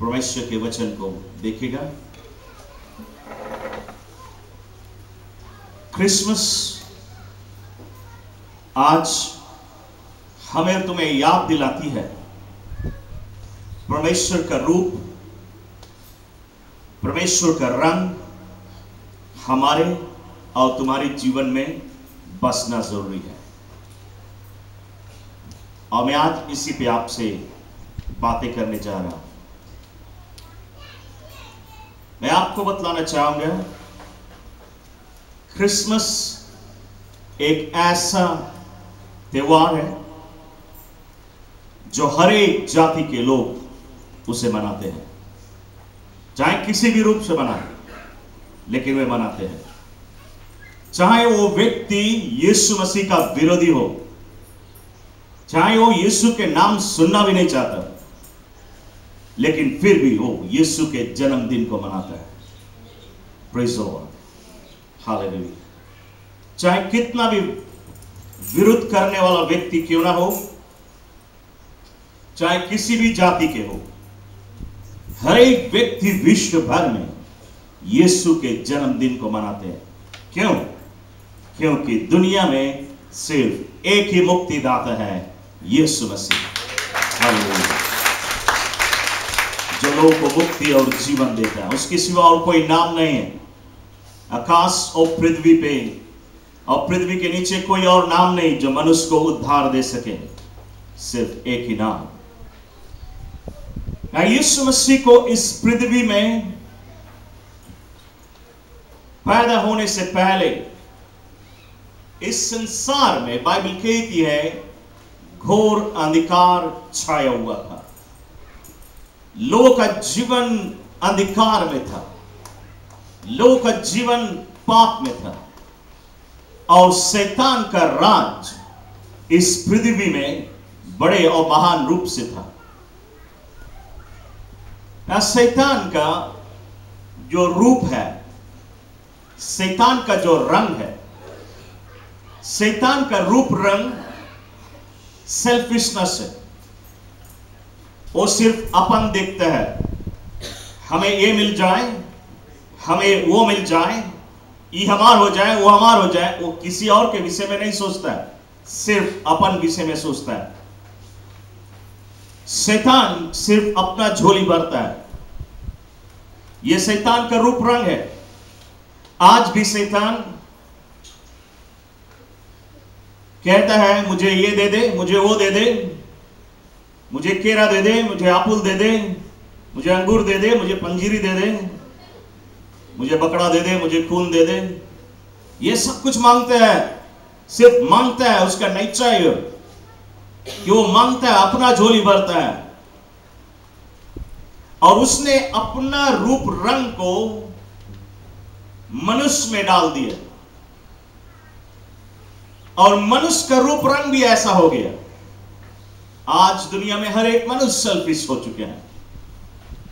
परमेश्वर के वचन को देखेगा। क्रिसमस आज हमें तुम्हें याद दिलाती है परमेश्वर का रूप, परमेश्वर का रंग हमारे और तुम्हारे जीवन में बसना जरूरी है। और मैं आज इसी पे आपसे बातें करने जा रहा हूं। मैं आपको बतलाना चाहूंगा, क्रिसमस एक ऐसा त्योहार है जो हर एक जाति के लोग उसे मनाते हैं, चाहे किसी भी रूप से मनाए, लेकिन वे मनाते हैं। चाहे वो व्यक्ति यीशु मसीह का विरोधी हो, चाहे वो यीशु के नाम सुनना भी नहीं चाहता, लेकिन फिर भी वो यीशु के जन्मदिन को मनाता है। Praise the Lord, hallelujah. चाहे कितना भी विरोध करने वाला व्यक्ति क्यों ना हो, चाहे किसी भी जाति के हो, हर एक व्यक्ति विश्व भर में यीशु के जन्मदिन को मनाते हैं। क्यों? क्योंकि दुनिया में सिर्फ एक ही मुक्तिदाता है, यीशु मसीह। हालेलुया। जो लोगों को मुक्ति और जीवन देता है, उसके सिवा और कोई नाम नहीं है। आकाश और पृथ्वी पे और पृथ्वी के नीचे कोई और नाम नहीं जो मनुष्य को उद्धार दे सके, सिर्फ एक ही नाम। यीशु मसीह को इस पृथ्वी में पैदा होने से पहले इस संसार में बाइबल कहती है घोर अंधकार छाया हुआ था। लोगों का जीवन अंधकार में था, लोगों का जीवन पाप में था, और शैतान का राज इस पृथ्वी में बड़े और महान रूप से था। शैतान का जो रूप है, शैतान का जो रंग है, शैतान का रूप रंग सेल्फिशनेस है। वो सिर्फ अपन देखता है, हमें ये मिल जाए, हमें वो मिल जाए, ये हमार हो जाए, वो हमार हो जाए। वो किसी और के विषय में नहीं सोचता है, सिर्फ अपन विषय में सोचता है। शैतान सिर्फ अपना झोली भरता है। यह शैतान का रूप रंग है। आज भी शैतान कहता है मुझे ये दे दे, मुझे वो दे दे, मुझे केरा दे दे, मुझे आपुल दे दे, मुझे अंगूर दे दे, मुझे पंजीरी दे दे, मुझे बकरा दे दे, मुझे खून दे दे। ये सब कुछ मांगता है, सिर्फ मांगता है। उसका नेचर है कि वो मांगता है, अपना झोली भरता है। और उसने अपना रूप रंग को मनुष्य में डाल दिया, और मनुष्य का रूप रंग भी ऐसा हो गया। आज दुनिया में हर एक मनुष्य सेल्फिश हो चुके हैं,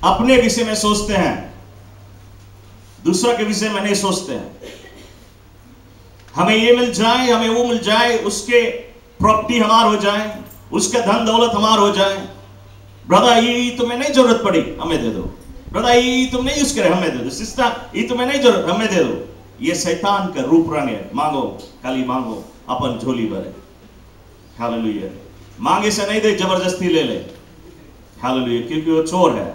अपने विषय में सोचते हैं, दूसरा के विषय में नहीं सोचते हैं। हमें ये मिल जाए, हमें वो मिल जाए, उसके प्रॉपर्टी हमार हो जाए, उसका धन दौलत हमार हो जाए। ब्रदर ये तुम्हें नहीं जरूरत पड़ी, हमें दे दो। ब्रदर ये तुम नहीं यूज करे, हमें दे दो। सिस्टर ये तुम्हें नहीं जरूरत, हमें दे दो। ये शैतान का रूप रंग है। मांगो, खाली मांगो, अपन झोली भरे। हालेलुया। मांगे से नहीं दे, जबरदस्ती ले ले। हालेलुया, क्योंकि वो चोर है।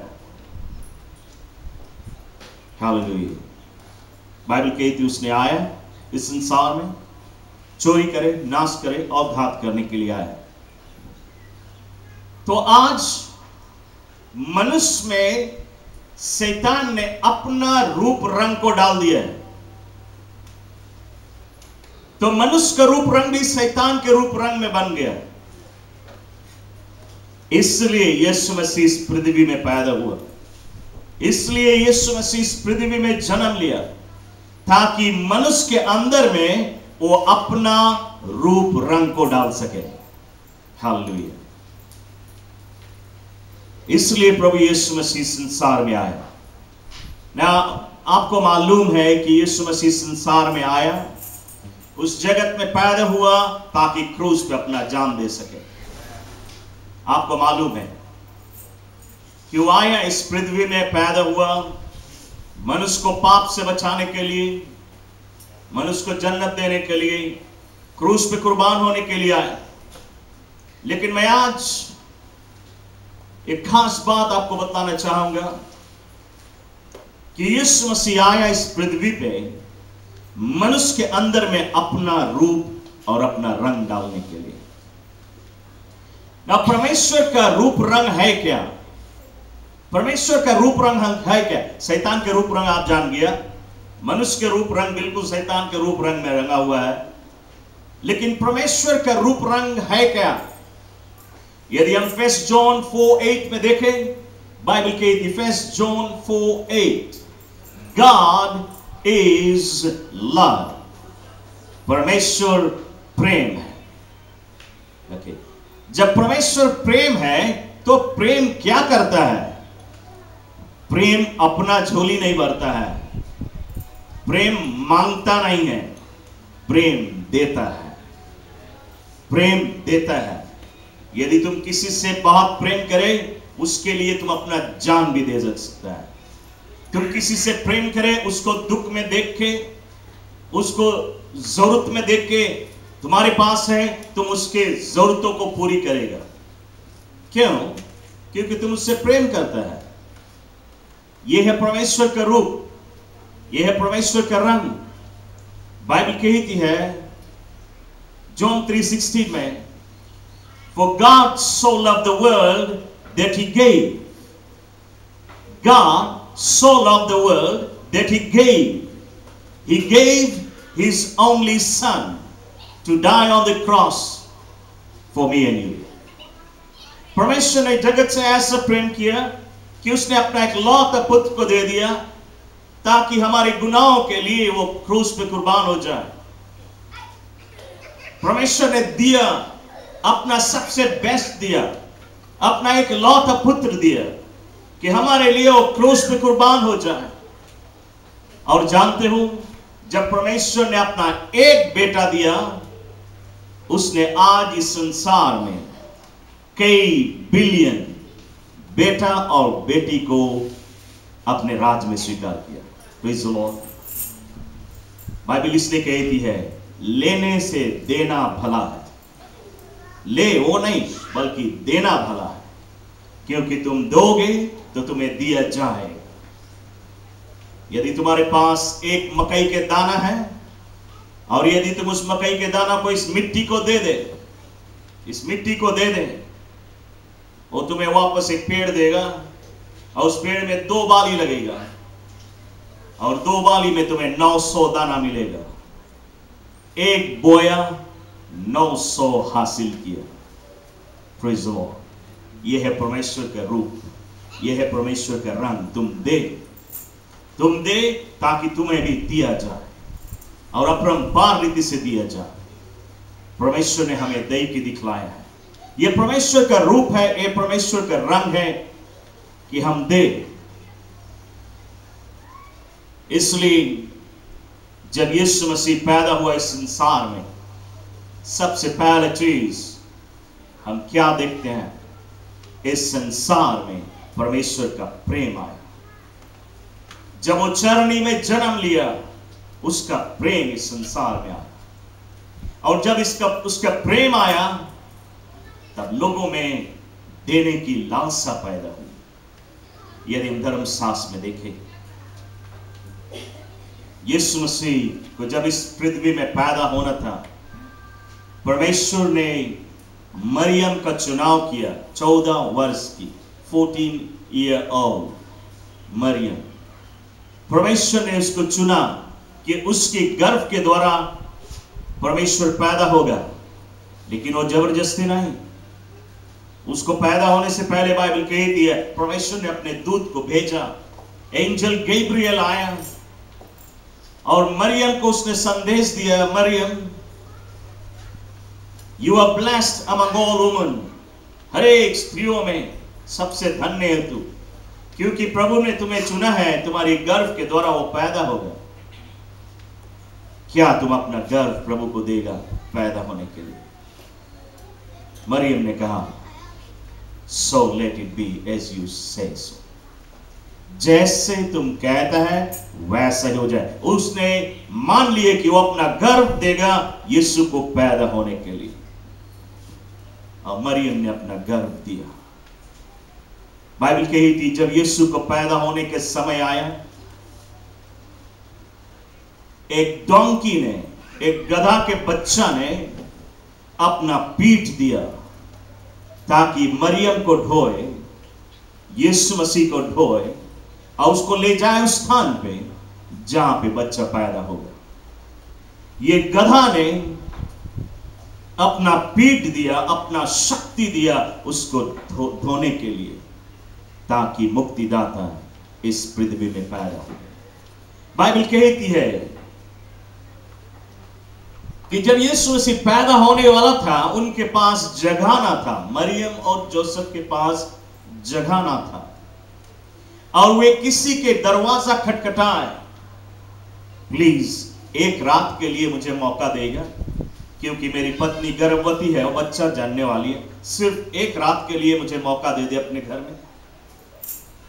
हालेलुया। बाइबल कहती उसने आया इस संसार में चोरी करे, नाश करे और घात करने के लिए आया। तो आज मनुष्य में शैतान ने अपना रूप रंग को डाल दिया है। तो मनुष्य का रूप रंग भी शैतान के रूप रंग में बन गया। इसलिए यीशु मसीह इस पृथ्वी में पैदा हुआ, इसलिए यीशु मसीह इस पृथ्वी में जन्म लिया, ताकि मनुष्य के अंदर में वो अपना रूप रंग को डाल सके। हालेलुया। इसलिए प्रभु यीशु मसीह संसार में आया। ना आपको मालूम है कि यीशु मसीह संसार में आया, उस जगत में पैदा हुआ ताकि क्रूस पे अपना जान दे सके। आपको मालूम है कि वो आया, इस पृथ्वी में पैदा हुआ, मनुष्य को पाप से बचाने के लिए, मनुष्य को जन्नत देने के लिए, क्रूस पे कुर्बान होने के लिए आया। लेकिन मैं आज एक खास बात आपको बताना चाहूंगा कि यीशु मसीह आया इस पृथ्वी पे मनुष्य के अंदर में अपना रूप और अपना रंग डालने के लिए। ना परमेश्वर का रूप रंग है क्या? परमेश्वर का रूप रंग है क्या? शैतान के रूप रंग आप जान गया, मनुष्य के रूप रंग बिल्कुल शैतान के रूप रंग में रंगा हुआ है। लेकिन परमेश्वर का रूप रंग है क्या? यदि हम 1 जॉन 4:8 में देखें, बाइबल कहती है 1 जॉन 4:8, God is love, परमेश्वर प्रेम है। okay. जब परमेश्वर प्रेम है तो प्रेम क्या करता है? प्रेम अपना झोली नहीं भरता है, प्रेम मांगता नहीं है, प्रेम देता है, प्रेम देता है। यदि तुम किसी से बहुत प्रेम करे, उसके लिए तुम अपना जान भी दे सकता है। तुम किसी से प्रेम करे, उसको दुख में देख के, उसको जरूरत में देख के, तुम्हारे पास है, तुम उसके जरूरतों को पूरी करेगा। क्यों? क्योंकि तुम उससे प्रेम करता है। यह है परमेश्वर का रूप, यह है परमेश्वर का रंग। बाइबल कहती है जॉन 3:16 में, For God so loved the world that he gave. God so loved the world that he gave. He gave his only son to die on the cross for me and you. परमेश्वर ने जगत से ऐसा प्रेम किया कि उसने अपना एक लौता पुत्र को दे दिया ताकि हमारे गुनाहों के लिए वो क्रूस पे कुर्बान हो जाए। परमेश्वर ने दिया, अपना सबसे बेस्ट दिया, अपना एक लौता पुत्र दिया कि हमारे लिए वो क्रूस पे कुर्बान हो जाए। और जानते हो, जब परमेश्वर ने अपना एक बेटा दिया, उसने आज इस संसार में कई बिलियन बेटा और बेटी को अपने राज में स्वीकार किया। Praise the Lord. बाइबल इसलिए कहती है, लेने से देना भला है। ले वो नहीं, बल्कि देना भला है, क्योंकि तुम दोगे तो तुम्हें दिया जाएगा। यदि तुम्हारे पास एक मकई के दाना है और यदि तुम उस मकई के दाना को इस मिट्टी को दे दे, इस मिट्टी को दे दे, वो तुम्हें वापस एक पेड़ देगा और उस पेड़ में 2 बाली लगेगा और 2 बाली में तुम्हें 900 दाना मिलेगा। एक बोया 900 हासिल किया। Praise the Lord. यह है परमेश्वर का रूप, यह है परमेश्वर का रंग। तुम दे ताकि तुम्हें भी दिया जाए और अपरंपार रीति से दिया जाए। परमेश्वर ने हमें दे के दिखलाया है। यह परमेश्वर का रूप है, यह परमेश्वर का रंग है कि हम दे। इसलिए जब यीशु मसीह पैदा हुआ इस संसार में, सबसे पहले चीज हम क्या देखते हैं? इस संसार में परमेश्वर का प्रेम आया। जब वो चरनी में जन्म लिया, उसका प्रेम इस संसार में आया। और जब उसका प्रेम आया, तब लोगों में देने की लालसा पैदा हुई। यदि हम धर्मशास्त्र में देखें, यीशु मसीह को जब इस पृथ्वी में पैदा होना था, परमेश्वर ने मरियम का चुनाव किया। 14 वर्ष की, 14 ईयर ओल्ड मरियम, परमेश्वर ने उसको चुना कि उसके गर्भ के द्वारा परमेश्वर पैदा होगा। लेकिन वो जबरदस्ती नहीं, उसको पैदा होने से पहले बाइबल कहती है परमेश्वर ने अपने दूत को भेजा। एंजल गैब्रियल आया और मरियम को उसने संदेश दिया, Mariam you are blessed among all women, हर एक स्त्रियों में सबसे धन्य है तू, क्योंकि प्रभु ने तुम्हें चुना है, तुम्हारी गर्भ के द्वारा वो पैदा होगा। क्या तुम अपना गर्भ प्रभु को देगा पैदा होने के लिए? मरियम ने कहा, so let it be as you say so. जैसे तुम कहता है वैसा ही हो जाए। उसने मान लिए कि वो अपना गर्भ देगा यीशु को पैदा होने के लिए, और मरियम ने अपना गर्भ दिया। बाइबल कही थी जब यीशु को पैदा होने के समय आया, एक डोंकी ने, एक गधा के बच्चा ने अपना पीठ दिया ताकि मरियम को ढोए, यीशु मसीह को ढोए और उसको ले जाए उस स्थान पे जहां पे बच्चा पैदा होगा। ये गधा ने अपना पीठ दिया, अपना शक्ति दिया उसको ढोने के लिए, ताकि मुक्तिदाता इस पृथ्वी में पैदा हो। बाइबल कहती है कि जब यीशु मसीह पैदा होने वाला था, उनके पास जगह ना था, मरियम और जोसेफ के पास जगह ना था, और वे किसी के दरवाजा खटखटाए, प्लीज एक रात के लिए मुझे मौका देगा, क्योंकि मेरी पत्नी गर्भवती है और बच्चा जानने वाली है, सिर्फ एक रात के लिए मुझे मौका दे दे अपने घर में।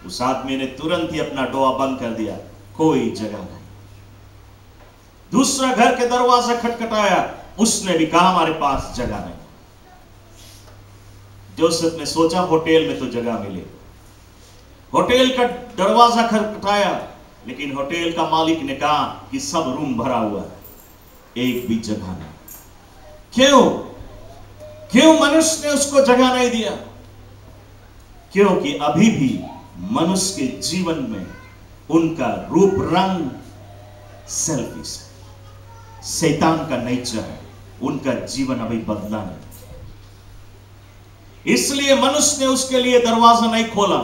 उस आदमी ने तुरंत ही अपना डोआ बंद कर दिया, कोई जगह नहीं। दूसरा घर के दरवाजा खटखटाया, उसने भी कहा हमारे पास जगह नहीं। जोसेफ ने सोचा होटल में तो जगह मिलेगी, होटल का दरवाजा खटखटाया, लेकिन होटल का मालिक ने कहा कि सब रूम भरा हुआ है, एक भी जगह नहीं। क्यों मनुष्य ने उसको जगह नहीं दिया? क्योंकि अभी भी मनुष्य के जीवन में उनका रूप रंग सेल्फिश है, शैतान का नेचर है, उनका जीवन अभी बदला नहीं। इसलिए मनुष्य ने उसके लिए दरवाजा नहीं खोला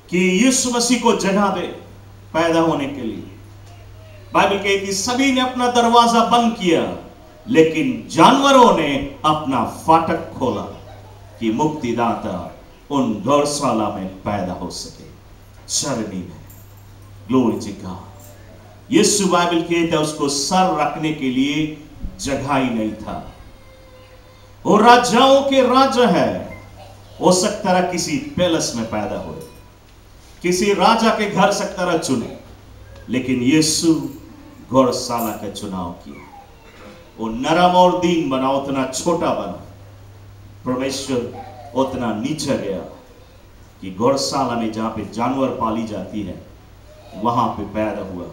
कि यीशु मसीह को जगह दे पैदा होने के लिए। बाइबल कहती सभी ने अपना दरवाजा बंद किया, लेकिन जानवरों ने अपना फाटक खोला कि मुक्तिदाता उन गौशाला में पैदा हो सके, चरनी में। Glory to God. Yeshu Bible कहता है उसको सर रखने के लिए जगह ही नहीं था। वो राजाओं के राजा है, हो सकता है किसी पैलेस में पैदा हुए, किसी राजा के घर सकता है चुने, लेकिन यीशु गौशाला का चुनाव किया। वो नरम और दीन बना, उतना छोटा बना, परमेश्वर उतना नीचे गया कि गौशाला में जहां पे जानवर पाली जाती है वहां पे पैदा हुआ,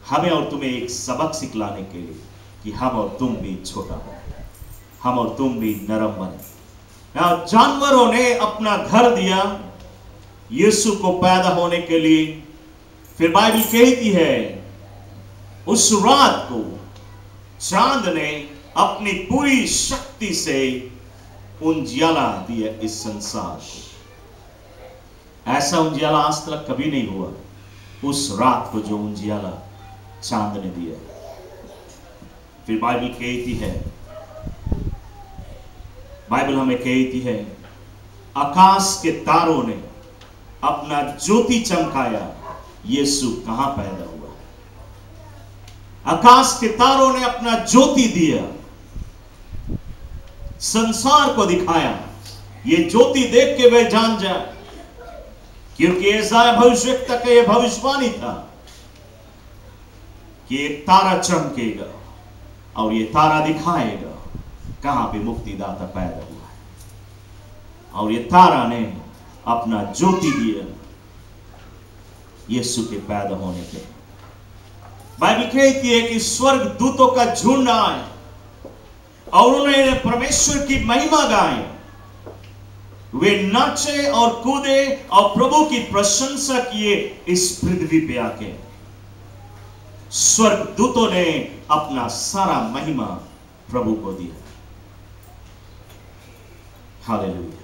हमें और तुम्हें एक सबक सिखलाने के लिए कि हम और तुम भी छोटा बने, हम और तुम भी नरम बने। जानवरों ने अपना घर दिया यीशु को पैदा होने के लिए। फिर बाइबल कहती है उस रात को चांद ने अपनी पूरी शक्ति से उजियाला दिया इस संसार को। ऐसा उजियाला आज तक कभी नहीं हुआ, उस रात को जो उजियाला चांद ने दिया। फिर बाइबल कहती है, बाइबल हमें कहती है आकाश के तारों ने अपना ज्योति चमकाया, यीशु कहां पैदा हुआ। आकाश के तारों ने अपना ज्योति दिया, संसार को दिखाया। ये ज्योति देख के वे जान जाए, क्योंकि यशायाह भविष्यवक्ता का यह भविष्यवाणी था कि एक तारा चमकेगा और ये तारा दिखाएगा कहां पे मुक्तिदाता पैदा हुआ है। और ये तारा ने अपना ज्योति दिया यीशु के पैदा होने के। बाइबल कहती है कि स्वर्ग दूतों का झुंड आए और उन्होंने परमेश्वर की महिमा गाए, वे नाचे और कूदे और प्रभु की प्रशंसा किए इस पृथ्वी पे आके। स्वर्ग दूतों ने अपना सारा महिमा प्रभु को दिया। हालेलुया।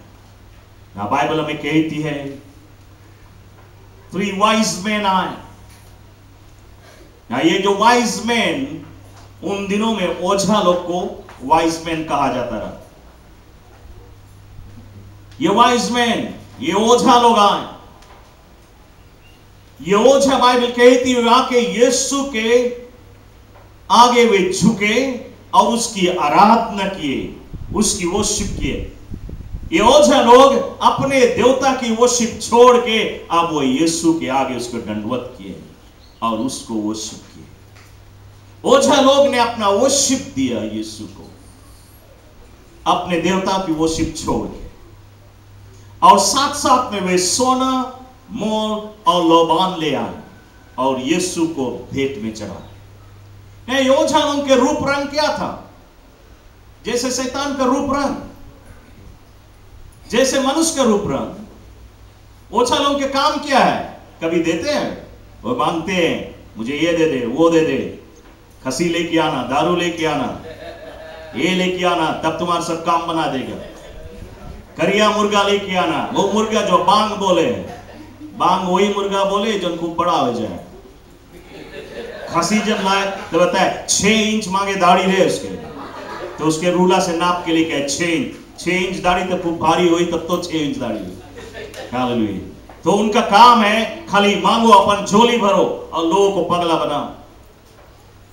ना बाइबल हमें कहती है 3 वाइज मैन आए। ना ये जो वाइज मैन, उन दिनों में ओझा लोग को वाइज मैन कहा जाता रहा। ये वाइज मैन, ये ओझा लोग आए। ये ओझा बाइबल कहती है आके यीशु के आगे वे झुके और उसकी आराधना किए, उसकी वर्शिप किए। ये ओझा लोग अपने देवता की वर्शिप छोड़ के अब वो यीशु के आगे उसको दंडवत किए और उसको वर्शिप किए। ओझा लोग ने अपना वर्शिप दिया यीशु को, अपने देवता की वर्शिप छोड़ के, और साथ साथ में वे सोना, मोल और लोबान ले आए और यीशु को भेंट में चढ़ाए। ओझा लोगों के रूप रंग क्या था? जैसे शैतान का रूप रंग, जैसे मनुष्य का रूप रंग। ओझा लोगों के काम क्या है? कभी देते हैं, वो मांगते हैं मुझे ये दे दे, वो दे दे, खसी लेके आना, दारू लेके आना, ये लेके आना, तब तुम्हारा सब काम बना देगा। करिया मुर्गा लेके आना, वो मुर्गा जो बांग बोले, बांग वही मुर्गा बोले जो खूब बड़ा हो जाए। खसी जब लाए तो बताए 6 इंच मांगे दाढ़ी रहे उसके, तो उसके रूला से नाप के लेके 6 इंच दाढ़ी तो खूब भारी हुई, तब तो 6 इंच दाढ़ी हुई। हालेलुया। तो उनका काम है खाली मांगो, अपन झोली भरो और लोगों को पगला बनाओ।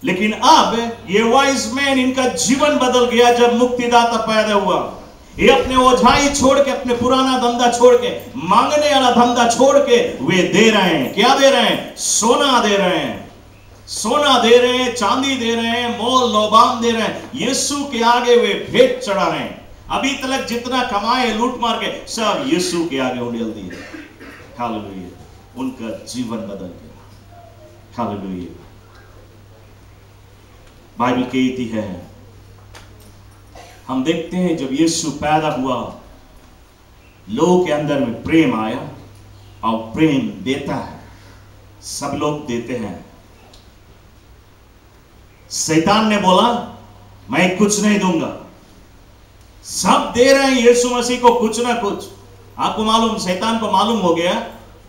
लेकिन अब ये वाइज मैन, इनका जीवन बदल गया जब मुक्तिदाता पैदा हुआ। ये अपने ओझाई छोड़ के, अपने पुराना धंधा छोड़ के, मांगने वाला धंधा छोड़ के वे दे रहे हैं। क्या दे रहे हैं? सोना दे रहे हैं, सोना दे रहे हैं, चांदी दे रहे हैं, मोल लोबान दे रहे हैं। यीशु के आगे वे भेंट चढ़ा रहे हैं। अभी तक जितना कमाए लूट मार के सब यीशु के आगे उंडेल दिए। हालेलुया। उनका जीवन बदल गया। हालेलुया। बाइबल कहती है, हम देखते हैं जब यीशु पैदा हुआ, लोगों के अंदर में प्रेम आया, और प्रेम देता है, सब लोग देते हैं। शैतान ने बोला मैं कुछ नहीं दूंगा, सब दे रहे हैं यीशु मसीह को कुछ ना कुछ। आपको मालूम, शैतान को मालूम हो गया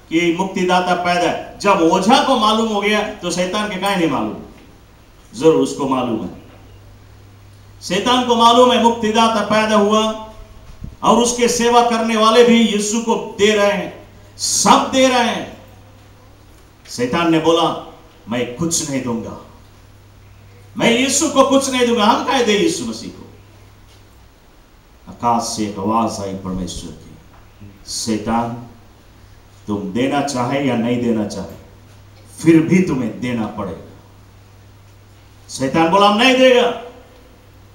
कि मुक्तिदाता पैदा है। जब ओझा को मालूम हो गया तो शैतान के काहे नहीं मालूम? जरूर उसको मालूम है। शैतान को मालूम है मुक्तिदाता पैदा हुआ, और उसके सेवा करने वाले भी यीशु को दे रहे हैं, सब दे रहे हैं। शैतान ने बोला मैं कुछ नहीं दूंगा, मैं यीशु को कुछ नहीं दूंगा। हम काहे दे यीशु मसीह को? आकाश से एक आवाज आई परमेश्वर की, शैतान तुम देना चाहे या नहीं देना चाहे, फिर भी तुम्हें देना पड़ेगा। शैतान बोला नहीं देगा।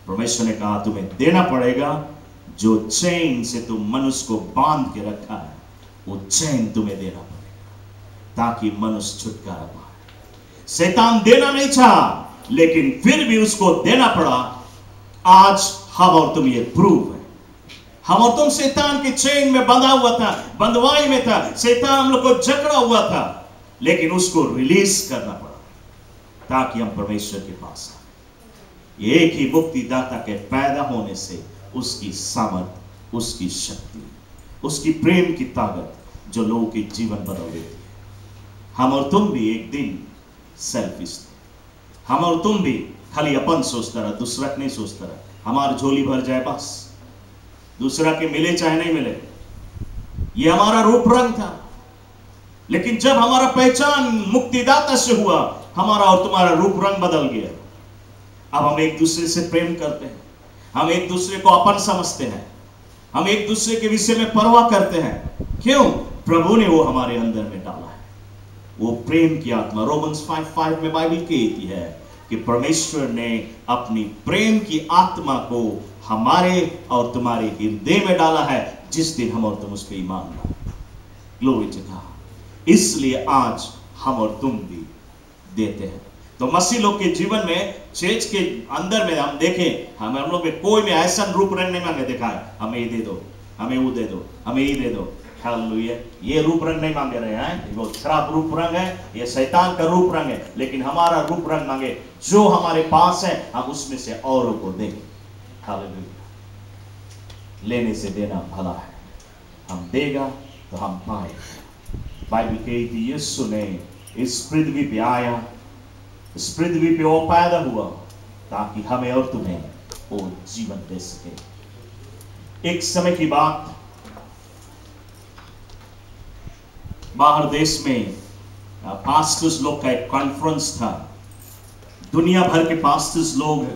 परमेश्वर ने कहा तुम्हें देना पड़ेगा। जो चैन से तुम मनुष्य को बांध के रखा है, वो चैन तुम्हें देना पड़ेगा, ताकि मनुष्य छुटकारा पाए। शैतान देना नहीं चाहा, लेकिन फिर भी उसको देना पड़ा। आज हम और तुम ये प्रूव है। हम और तुम शैतान के चेन में बंधा हुआ था, बंधवाई में था, शैतान हम लोग को जकड़ा हुआ था, लेकिन उसको रिलीज करना पड़ा ताकि हम परमेश्वर के पास आए। एक ही मुक्तिदाता के पैदा होने से उसकी सामर्थ, उसकी शक्ति, उसकी प्रेम की ताकत जो लोगों के जीवन बदल देती है। हम और तुम भी एक दिन सेल्फिश थे। हम और तुम भी खाली अपन सोचता रहा, दूसरा नहीं सोचता रहा। हमारी झोली भर जाए बस, दूसरा के मिले चाहे नहीं मिले। ये हमारा रूप रंग था। लेकिन जब हमारा पहचान मुक्तिदाता से हुआ, हमारा और तुम्हारा रूप रंग बदल गया। अब हम एक दूसरे से प्रेम करते हैं, हम एक दूसरे को अपन समझते हैं, हम एक दूसरे के विषय में परवाह करते हैं। क्यों? प्रभु ने वो हमारे अंदर में डाला है, वो प्रेम की आत्मा। रोमन्स 5:5 में बाइबल कहती है कि परमेश्वर ने अपनी प्रेम की आत्मा को हमारे और तुम्हारे हृदय में डाला है, जिस दिन हम और तुम उस पर ईमान लाए। Glory to God. इसलिए आज हम और तुम भी देते हैं। तो मसीह लोग के जीवन में, चर्च के अंदर में हम देखें, हम लोग में कोई में ऐसा रूप रंग नहीं मांगे देखा है, हमें ये दे दो, हमें वो दे दो, हमें ये दे दो। हालेलुया। ये रूप रंग नहीं मांगे रहे हैं, वो खराब रूप रंग है, ये शैतान का रूप रंग है। लेकिन हमारा रूप रंग मांगे जो हमारे पास है, हम उसमें से औरों को दें। हालेलुया। लेने से देना भला है, हम देगा तो हम पाएंगे। बाइबल कहती है यीशु ने इस पृथ्वी पे आया, इस पृथ्वी पे वो पैदा हुआ ताकि हमें और तुम्हें वो जीवन दे सके। एक समय की बात, बाहर देश में पास्टर्स लोग का एक कॉन्फ्रेंस था। दुनिया भर के पास्टर्स लोग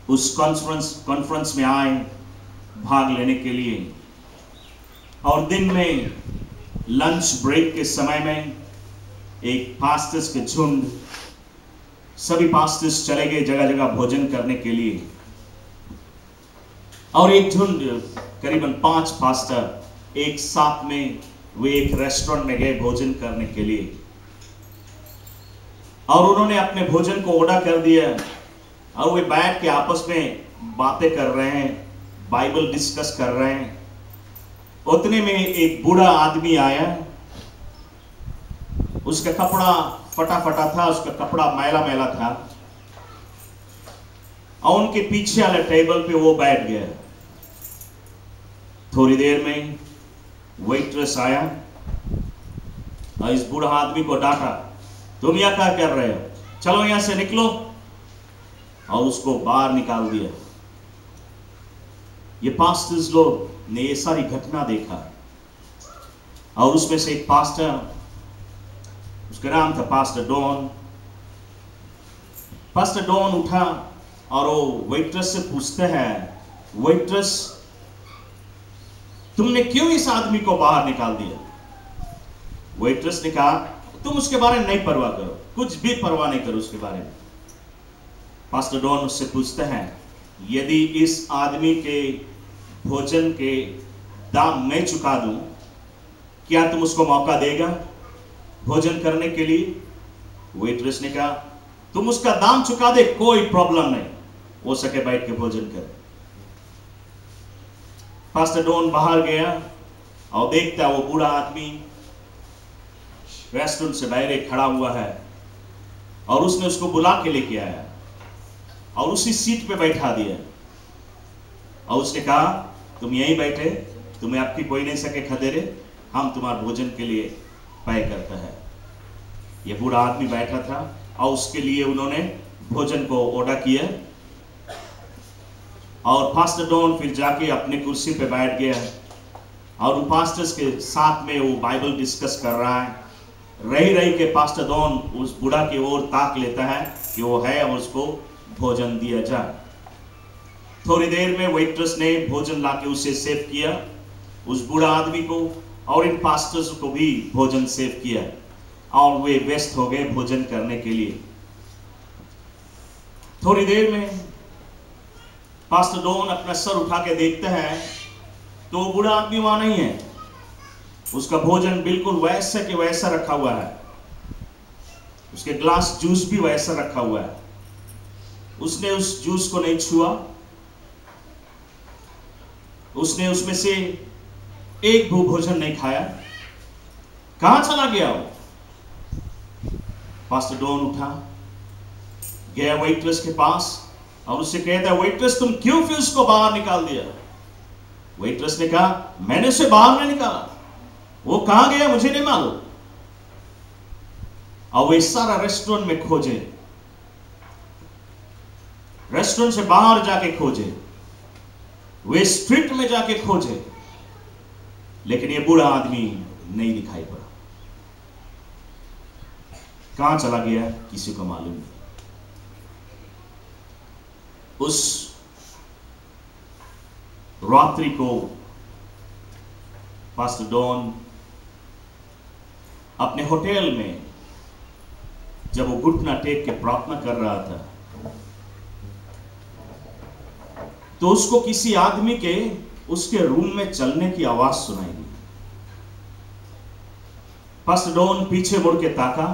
उस कॉन्फ्रेंस में आए। भाग लेने के लिए। और दिन में लंच ब्रेक के समय में एक पास्टर्स के झुंड, सभी पास्टर्स चले गए जगह जगह भोजन करने के लिए। और एक झुंड करीबन 5 पास्टर एक साथ में वे एक रेस्टोरेंट में गए भोजन करने के लिए। और उन्होंने अपने भोजन को ऑर्डर कर दिया और वे बैठ के आपस में बातें कर रहे हैं, बाइबल डिस्कस कर रहे हैं। उतने में एक बूढ़ा आदमी आया, उसका कपड़ा फटा फटा था, उसका कपड़ा मैला मैला था, और उनके पीछे वाले टेबल पे वो बैठ गया। थोड़ी देर में वेट्रेस आया और इस बूढ़ा आदमी को डांटा, तुम यहां क्या कर रहे हो, चलो यहां से निकलो, और उसको बाहर निकाल दिया। ये पास्टर्स लोग ने ये सारी घटना देखा, और उसमें से एक पास्टर, उसका नाम था पास्टर डॉन। पास्टर डॉन उठा और वो वेट्रेस से पूछते हैं, वेट्रेस तुमने क्यों इस आदमी को बाहर निकाल दिया? वेट्रेस ने कहा, तुम उसके बारे में नहीं परवाह करो, कुछ भी परवाह नहीं करो उसके बारे में। पास्टर डॉन उससे पूछते हैं, यदि इस आदमी के भोजन के दाम मैं चुका दूं, क्या तुम उसको मौका देगा भोजन करने के लिए? वेट्रेस ने कहा, तुम उसका दाम चुका दे, कोई प्रॉब्लम नहीं, हो सके बैठ के भोजन कर। पास्टर डॉन बाहर गया और देखता वो बूढ़ा आदमी रेस्टोरेंट से बाहर खड़ा हुआ है, और उसने उसको बुला के लेके आया और उसी सीट पे बैठा दिया, और उसने कहा, तुम यहीं बैठे, तुम्हें आपकी कोई नहीं सके खदेरे, हम तुम्हारे भोजन के लिए पे करता है। ये बूढ़ा आदमी बैठा था और उसके लिए उन्होंने भोजन को ऑर्डर किया, और पास्टर डॉन फिर जाके अपने कुर्सी पे बैठ गया, और पास्टर्स के साथ में वो बाइबल डिस्कस कर रहा है। रही रही के पास्टर डॉन उस बूढ़ा की ओर ताक लेता है कि वो है और उसको भोजन दिया जाए। थोड़ी देर में वेट्रेस ने भोजन लाके उसे सेव किया, उस बूढ़ा आदमी को और इन पास्टर्स को भी भोजन सेव किया, और वे व्यस्त हो गए भोजन करने के लिए। थोड़ी देर में पास्टर डॉन अपना सर उठा के देखते हैं तो बूढ़ा आदमी वहां नहीं है। उसका भोजन बिल्कुल वैसा के वैसा रखा हुआ है, उसके ग्लास जूस भी वैसा रखा हुआ है। उसने उस जूस को नहीं छुआ, उसने उसमें से एक भी भोजन नहीं खाया। कहां चला गया वो? पास्टर डॉन उठा, गया वेट्रेस के पास और उससे कहता है, वेट्रेस तुम क्यों फिर उसको बाहर निकाल दिया? वेट्रेस ने कहा, मैंने उसे बाहर नहीं निकाला, वो कहां गया मुझे नहीं मालूम। और वे सारा रेस्टोरेंट में खोजे, रेस्टोरेंट से बाहर जाके खोजे, वे स्ट्रीट में जाके खोजे, लेकिन ये बूढ़ा आदमी नहीं दिखाई पड़ा। कहां चला गया किसी को मालूम नहीं। उस रात्रि को पास्टर डॉन अपने होटल में जब वो घुटना टेक के प्रार्थना कर रहा था, तो उसको किसी आदमी के उसके रूम में चलने की आवाज सुनाई दी। पास्टर डॉन पीछे मुड़ के ताका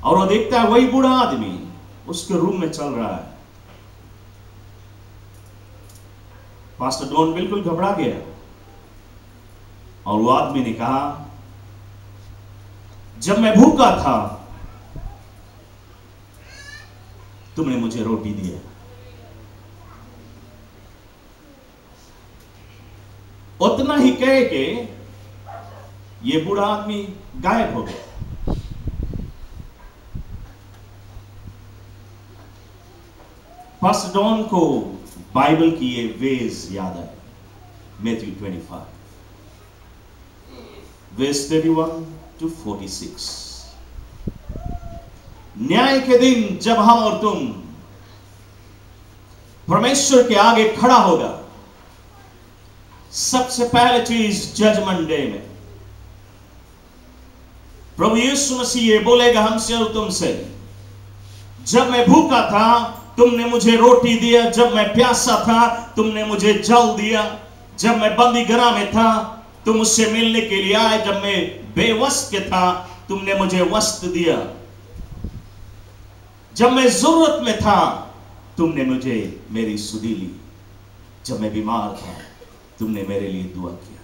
और वो देखता है वही बूढ़ा आदमी उसके रूम में चल रहा है। पास्टर डॉन बिल्कुल घबरा गया और वो आदमी ने कहा, जब मैं भूखा था तुमने मुझे रोटी दिया। उतना ही कह के ये बूढ़ा आदमी गायब हो गया। पास्टर डॉन को बाइबल की ये वेज याद है, मैथ्यू 25 verse 31 to 46। न्याय के दिन जब हम और तुम परमेश्वर के आगे खड़ा होगा, सबसे पहले चीज जजमेंट डे में प्रभु यीशु मसीह ये बोलेगा हमसे और तुमसे, जब मैं भूखा था तुमने मुझे रोटी दिया, जब मैं प्यासा था तुमने मुझे जल दिया, जब मैं बंदीगृह में था तुम मुझसे मिलने के लिए आए, जब मैं बेवस्त्र था तुमने मुझे वस्त्र दिया, जब मैं जरूरत में था तुमने मुझे मेरी सुधि ली, जब मैं बीमार था तुमने मेरे लिए दुआ किया।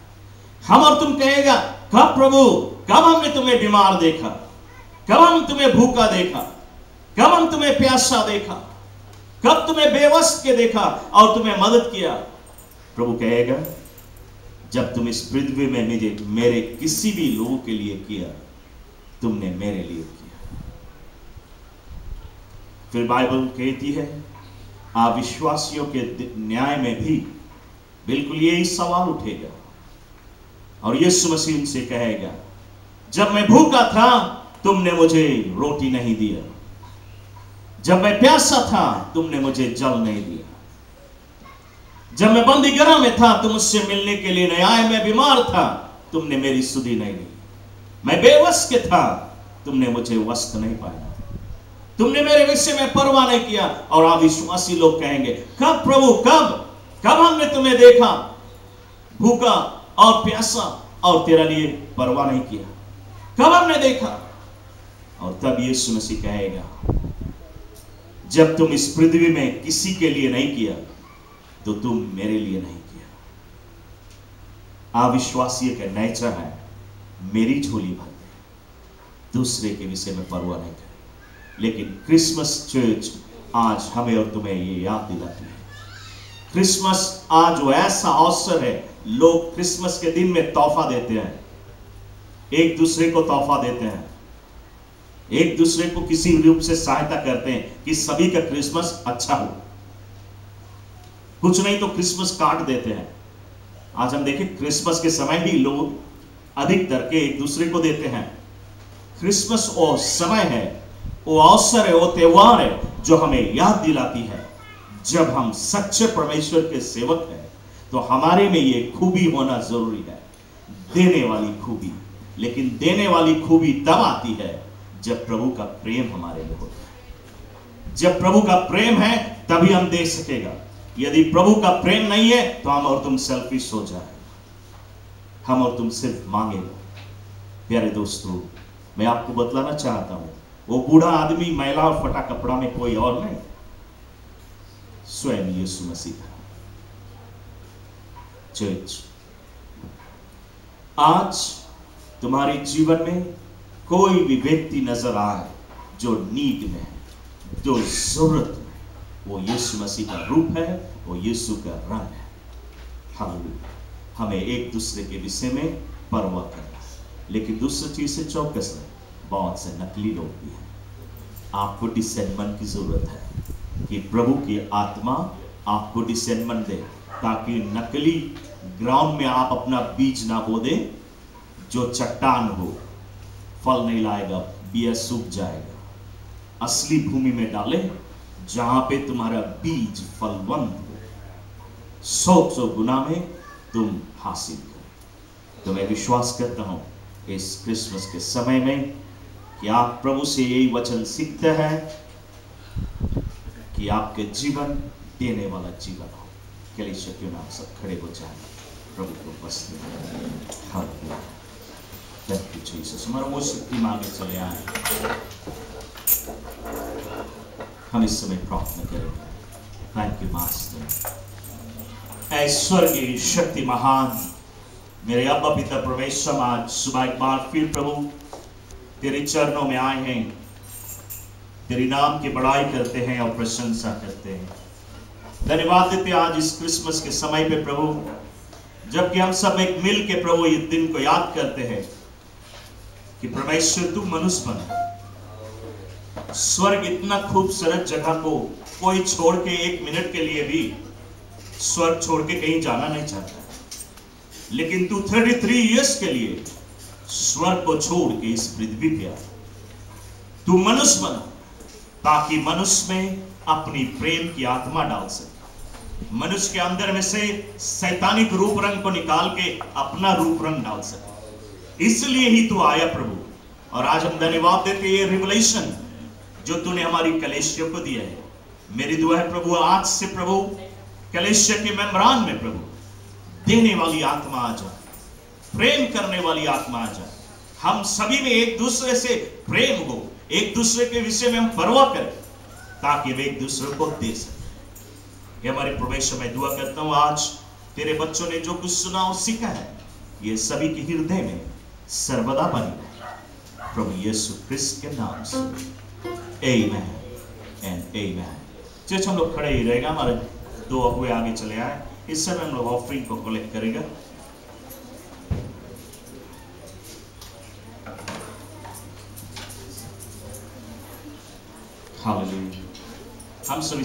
हम और तुम कहेगा, कब प्रभु, कब हमने तुम्हें बीमार देखा, कब हम तुम्हें भूखा देखा, कब हम तुम्हें प्यासा देखा, कब तुम्हें बेवस्त्र के देखा और तुम्हें मदद किया। प्रभु कहेगा, जब तुम इस पृथ्वी में मेरे किसी भी लोगों के लिए किया, तुमने मेरे लिए किया। फिर बाइबल कहती है, अविश्वासियों के न्याय में भी बिल्कुल यही सवाल उठेगा और यीशु मसीह उनसे कहेगा, जब मैं भूखा था तुमने मुझे रोटी नहीं दिया, जब मैं प्यासा था तुमने मुझे जल नहीं दिया, जब मैं बंदीगृह में था तुम मुझसे मिलने के लिए नहीं आए, मैं बीमार था तुमने मेरी सुधि नहीं ली, मैं बेवस्त्र था तुमने मुझे वस्त्र नहीं पाया, तुमने मेरे विषय में परवाह नहीं किया। और अविश्वासी लोग कहेंगे, कब प्रभु, कब कब हमने तुम्हें देखा भूखा और प्यासा और तेरा लिए परवाह नहीं किया, कब हमने देखा। और तब यीशु मसीह कहेगा, जब तुम इस पृथ्वी में किसी के लिए नहीं किया तो तुम मेरे लिए नहीं किया। अविश्वासी का नेचर है, मेरी झोली भर दे, दूसरे के विषय में परवाह नहीं करे। लेकिन क्रिसमस चर्च आज हमें और तुम्हें ये याद दिलाती है। क्रिसमस आज वो ऐसा अवसर है, लोग क्रिसमस के दिन में तोहफा देते हैं, एक दूसरे को तोहफा देते हैं, एक दूसरे को किसी रूप से सहायता करते हैं कि सभी का क्रिसमस अच्छा हो। कुछ नहीं तो क्रिसमस कार्ड देते हैं। आज हम देखें, क्रिसमस के समय ही लोग अधिक करके एक दूसरे को देते हैं। क्रिसमस वो समय है, वो अवसर है, वो त्योहार है जो हमें याद दिलाती है, जब हम सच्चे परमेश्वर के सेवक हैं तो हमारे में ये खूबी होना जरूरी है, देने वाली खूबी। लेकिन देने वाली खूबी तब आती है जब प्रभु का प्रेम हमारे में होता है। जब प्रभु का प्रेम है तभी हम दे सकेगा। यदि प्रभु का प्रेम नहीं है तो हम और तुम सेल्फिश हो जाए, हम और तुम सिर्फ मांगेगा। प्यारे दोस्तों, मैं आपको बतलाना चाहता हूं, वो बूढ़ा आदमी मैला और फटा कपड़ा में कोई और नहीं, स्वयं यीशु मसीह था। चर्च, आज तुम्हारे जीवन में कोई भी व्यक्ति नजर आए जो नीड में है, जो जरूरत में, वो यीशु मसीह का रूप है, वो यीशु का रंग है। हमें एक दूसरे के विषय में परवाह करना है। लेकिन दूसरी चीज से चौकस है, बहुत से नकली लोग भी हैं। आपको डिसेंटमेंट की जरूरत है कि प्रभु की आत्मा आपको डिसेंटमेंट दे, ताकि नकली ग्राउंड में आप अपना बीज ना बो दे, जो चट्टान हो, फल नहीं लाएगा, बिया सूख जाएगा। असली भूमि में डाले जहां पे तुम्हारा बीज फलवंत हो, 100 गुना में तुम हासिल करो। तो मैं विश्वास करता हूं इस क्रिसमस के समय में कि आप प्रभु से यही वचन सीखते हैं कि आपके जीवन देने वाला जीवन हो। कलीसिया क्यों ना सब खड़े हो जाए, प्रभु को उपस्थित है। Thank you Jesus. हमारा वो शक्ति मांगे चले आए, हम इस समय प्रार्थना करेंगे। Thank you master. ऐश्वर्य शक्ति महान मेरे अब्बा पिता परमेश्वर, आज सुबह एक बार फिर प्रभु तेरे चरणों में आए हैं, तेरे नाम की बड़ाई करते हैं और प्रशंसा करते हैं। धन्यवाद देते आज इस क्रिसमस के समय पे प्रभु, जबकि हम सब एक मिल के प्रभु इस दिन को याद करते हैं कि परमेश्वर तू मनुष्य बना। स्वर्ग इतना खूबसूरत जगह को कोई छोड़ के एक मिनट के लिए भी स्वर्ग छोड़ के कहीं जाना नहीं चाहता, लेकिन तू 33 इयर्स के लिए स्वर्ग को छोड़ के इस पृथ्वी पे आया। तू मनुष्य बना ताकि मनुष्य में अपनी प्रेम की आत्मा डाल सके। मनुष्य के अंदर में से शैतानिक रूप रंग को निकाल के अपना रूप रंग डाल सके। इसलिए ही तू आया प्रभु, और आज हम धन्यवाद देते ये रिवलेशन जो तूने हमारी कलीसिया को दिया है। मेरी दुआ है प्रभु, आज से प्रभु कलीसिया के मेंबरान में प्रभु देने वाली आत्मा आ जाए, प्रेम करने वाली आत्मा आ जाए। हम सभी में एक दूसरे से प्रेम हो, एक दूसरे के विषय में हम परवाह करें, ताकि वे एक दूसरे को दे सके। ये हमारे परमेश्वर में दुआ करता हूं, आज तेरे बच्चों ने जो कुछ सुना और सीखा है, ये सभी के हृदय में सर्वदा बनी रहे, प्रभु यीशु क्रिस्त के नाम से। आमेन एंड आमेन। चर्च हम लोग खड़े ही रहेगा, हमारे दो अगुए आगे चले आए। इस समय हम लोग ऑफरिंग को कलेक्ट करेगा। हालेलुया। हम सभी